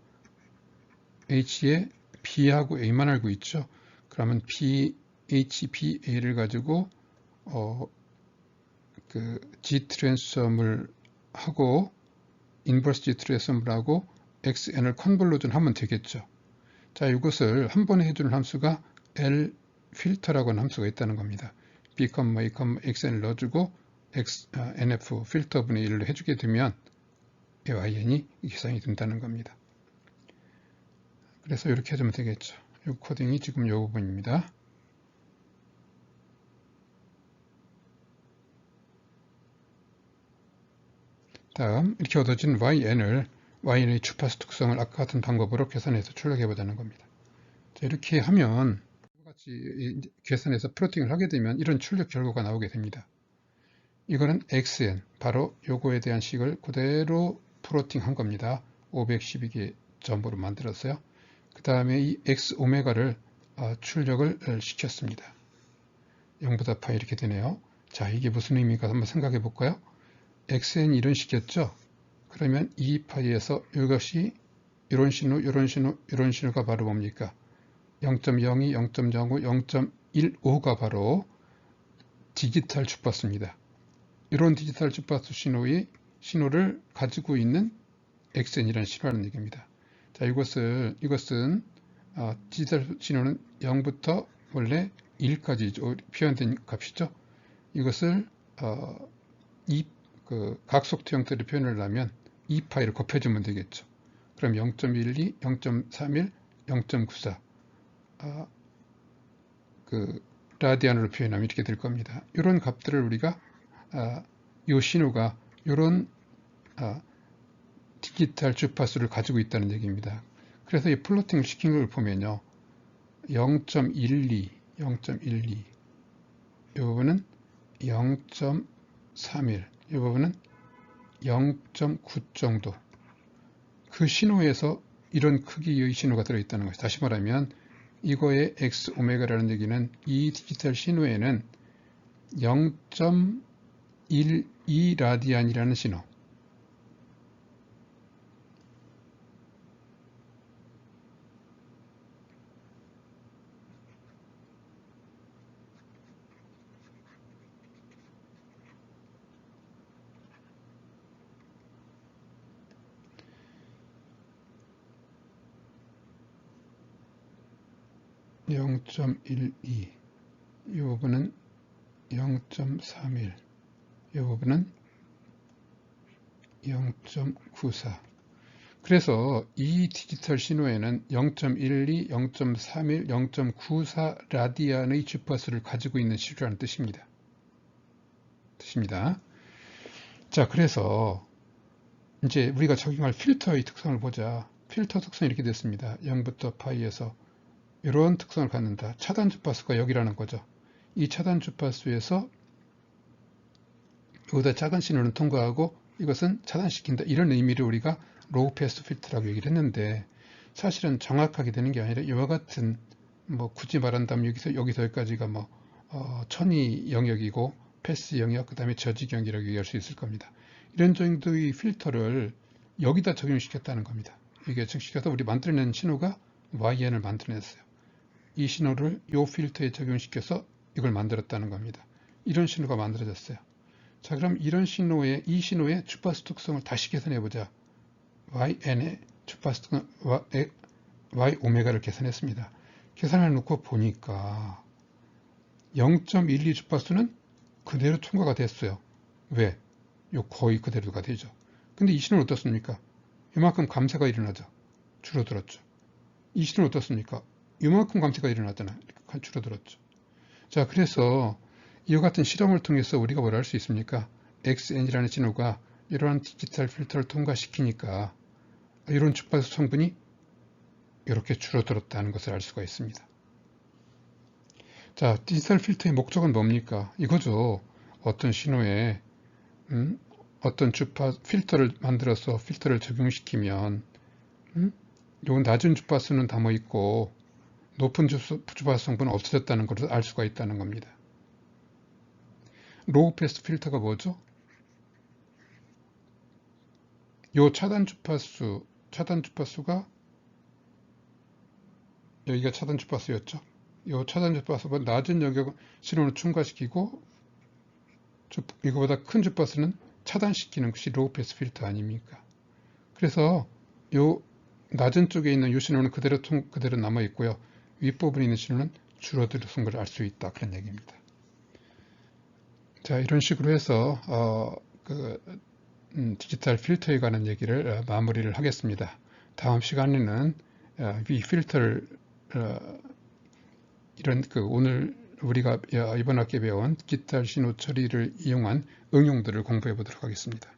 H에 B하고 A만 알고 있죠. 그러면 H, B, A를 가지고 그 G 트랜스폼을 하고 인버스 G 트랜스폼을 하고 XN을 컨볼루션 하면 되겠죠. 자, 이것을 한 번에 해주는 함수가 L 필터라고 하는 함수가 있다는 겁니다. B, A, XN을 넣어주고 NF 필터분의 1로 해주게 되면 YN이 계산이 된다는 겁니다. 그래서 이렇게 해주면 되겠죠. 이 코딩이 지금 이 부분입니다. 다음 이렇게 얻어진 YN의 주파수 특성을 아까 같은 방법으로 계산해서 출력해 보자는 겁니다. 자, 이렇게 하면 같이 계산해서 플로팅을 하게 되면 이런 출력 결과가 나오게 됩니다. 이거는 XN, 바로 요거에 대한 식을 그대로 플로팅 한 겁니다. 512개 전부로 만들었어요. 그 다음에 이 X오메가를 출력을 시켰습니다. 0보다 파이 이렇게 되네요. 자, 이게 무슨 의미인가 한번 생각해 볼까요? XN이 이런 식이었죠. 그러면 2파이에서 이것이 이런 신호가 바로 뭡니까? 0.02, 0.05, 0.15가 바로 디지털 주파수입니다. 이런 디지털 주파수 신호를 가지고 있는 XN이라는 신호라는 얘기입니다. 자, 이것은 디지털 신호는 0부터 원래 1까지 표현된 값이죠. 이것을 각속도 형태로 표현을 하면 2파이를 곱해주면 되겠죠. 그럼 0.12, 0.31, 0.94 라디안으로 표현하면 이렇게 될 겁니다. 이런 값들을 우리가 이 신호가 이런 디지털 주파수를 가지고 있다는 얘기입니다. 그래서 이 플로팅을 시킨 걸 보면요. 0.12, 이 부분은 0.31, 이 부분은 0.9 정도. 그 신호에서 이런 크기의 신호가 들어있다는 것이, 다시 말하면 이거의 X오메가라는 얘기는 이 디지털 신호에는 0.12 라디안이라는 신호, 0.12, 이 부분은 0.31, 이 부분은 0.94. 그래서 이 디지털 신호에는 0.12, 0.31, 0.94 라디안의 주파수를 가지고 있는 시료라는 뜻입니다. 자, 그래서 이제 우리가 적용할 필터의 특성을 보자. 필터 특성이 이렇게 됐습니다. 0부터 파이에서 이런 특성을 갖는다. 차단 주파수가 여기라는 거죠. 이 차단 주파수에서 여기다 작은 신호는 통과하고 이것은 차단시킨다. 이런 의미를 우리가 로우 패스 필터라고 얘기를 했는데, 사실은 정확하게 되는 게 아니라 이와 같은, 뭐 굳이 말한다면 여기서 여기까지가 천이 영역이고 패스 영역, 그 다음에 저지 영역이라고 얘기할 수 있을 겁니다. 이런 정도의 필터를 여기다 적용시켰다는 겁니다. 이게 적용시켜서 우리 만들어낸 신호가 YN을 만들어냈어요. 이 신호를 이 필터에 적용시켜서 이걸 만들었다는 겁니다. 이런 신호가 만들어졌어요. 자, 그럼 이 신호의 주파수 특성을 다시 계산해 보자. YN의 주파수 특성 Y 오메가를 계산했습니다. 계산해 놓고 보니까 0.12 주파수는 그대로 통과가 됐어요. 왜? 요 거의 그대로가 되죠. 근데 이 신호는 어떻습니까? 이만큼 감쇄가 일어나죠. 줄어들었죠. 이 신호는 어떻습니까? 이만큼 감쇄가 일어나잖아요. 줄어들었죠. 자, 그래서 이와 같은 실험을 통해서 우리가 뭘 할 수 있습니까? XN이라는 신호가 이러한 디지털 필터를 통과시키니까 이런 주파수 성분이 이렇게 줄어들었다는 것을 알 수가 있습니다. 자, 디지털 필터의 목적은 뭡니까? 이거죠. 어떤 신호에 어떤 필터를 만들어서 필터를 적용시키면 요 낮은 주파수는 담아 있고 높은 주파수 성분은 없어졌다는 것을 알 수가 있다는 겁니다. 로우 패스 필터가 뭐죠? 요 차단 주파수가 여기가 차단 주파수였죠. 요 차단 주파수가 낮은 영역 신호를 충과시키고 이거보다 큰 주파수는 차단시키는 것이 로우 패스 필터 아닙니까? 그래서 요 낮은 쪽에 있는 요 신호는 그대로 남아 있고요. 윗부분에 있는 신호는 줄어드는 걸 알 수 있다. 그런 얘기입니다. 자, 이런 식으로 해서 디지털 필터에 관한 얘기를 마무리를 하겠습니다. 다음 시간에는 이 필터를 오늘 우리가 이번 학기에 배운 디지털 신호 처리를 이용한 응용들을 공부해 보도록 하겠습니다.